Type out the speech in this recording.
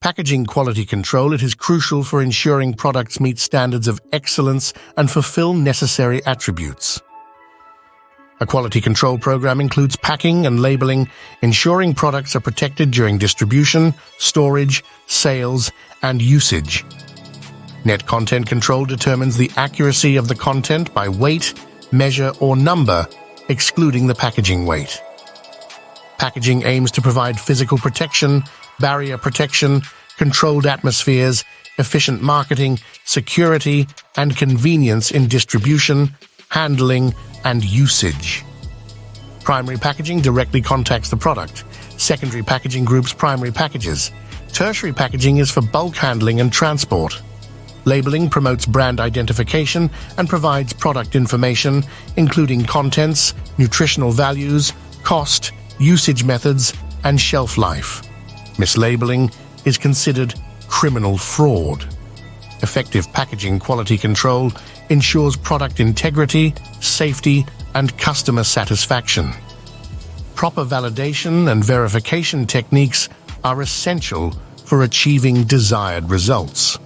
Packaging quality control, it is crucial for ensuring products meet standards of excellence and fulfill necessary attributes. A quality control program includes packing and labeling, ensuring products are protected during distribution, storage, sales, and usage. Net content control determines the accuracy of the content by weight, measure, or number, excluding the packaging weight. Packaging aims to provide physical protection, barrier protection, controlled atmospheres, efficient marketing, security, and convenience in distribution, handling, and usage. Primary packaging directly contacts the product. Secondary packaging groups primary packages. Tertiary packaging is for bulk handling and transport. Labeling promotes brand identification and provides product information, including contents, nutritional values, cost, usage methods, and shelf life. Mislabeling is considered criminal fraud. Effective packaging quality control ensures product integrity, safety, and customer satisfaction. Proper validation and verification techniques are essential for achieving desired results.